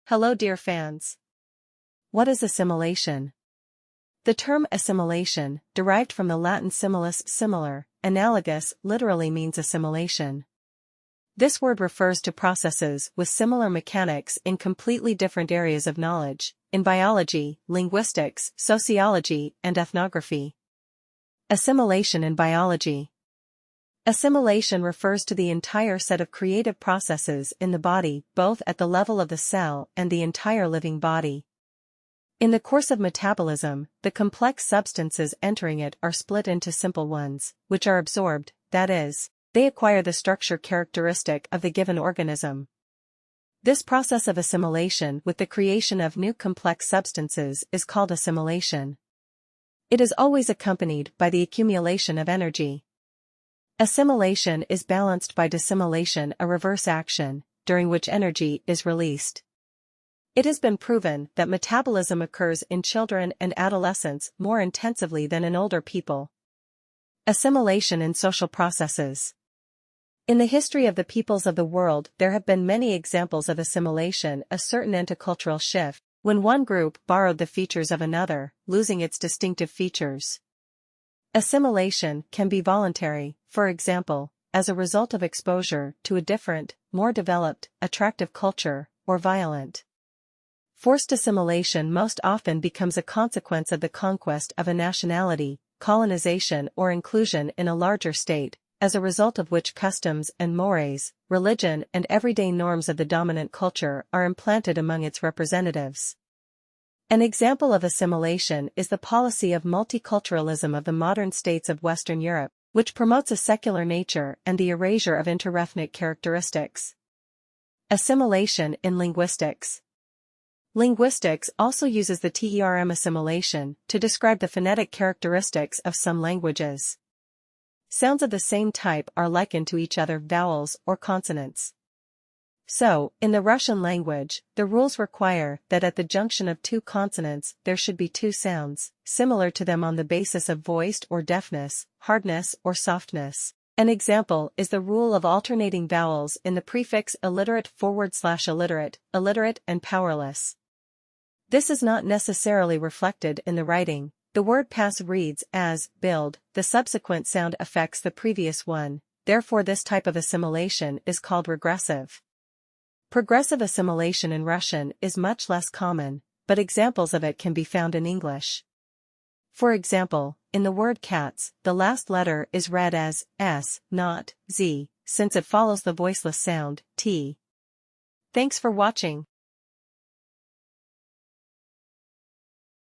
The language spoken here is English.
Hello dear fans. What is assimilation? The term assimilation, derived from the Latin similis similar, analogous, literally means assimilation. This word refers to processes with similar mechanics in completely different areas of knowledge, in biology, linguistics, sociology, and ethnography. Assimilation in biology. Assimilation refers to the entire set of creative processes in the body, both at the level of the cell and the entire living body. In the course of metabolism, the complex substances entering it are split into simple ones, which are absorbed, that is, they acquire the structure characteristic of the given organism. This process of assimilation with the creation of new complex substances is called assimilation. It is always accompanied by the accumulation of energy. Assimilation is balanced by dissimilation, a reverse action, during which energy is released. It has been proven that metabolism occurs in children and adolescents more intensively than in older people. Assimilation in social processes. In the history of the peoples of the world, there have been many examples of assimilation, a certain intercultural shift, when one group borrowed the features of another, losing its distinctive features. Assimilation can be voluntary, for example, as a result of exposure to a different, more developed, attractive culture, or violent. Forced assimilation most often becomes a consequence of the conquest of a nationality, colonization or inclusion in a larger state, as a result of which customs and mores, religion and everyday norms of the dominant culture are implanted among its representatives. An example of assimilation is the policy of multiculturalism of the modern states of Western Europe, which promotes a secular nature and the erasure of interethnic characteristics. Assimilation in linguistics. Linguistics also uses the term assimilation to describe the phonetic characteristics of some languages. Sounds of the same type are likened to each other, vowels or consonants. So, in the Russian language, the rules require that at the junction of two consonants there should be two sounds, similar to them on the basis of voiced or deafness, hardness or softness. An example is the rule of alternating vowels in the prefix alliterate / alliterate, illiterate and powerless. This is not necessarily reflected in the writing. The word pass reads as build, the subsequent sound affects the previous one, therefore this type of assimilation is called regressive. Progressive assimilation in Russian is much less common, but examples of it can be found in English. For example, in the word cats, the last letter is read as S, not Z, since it follows the voiceless sound, T. Thanks for watching.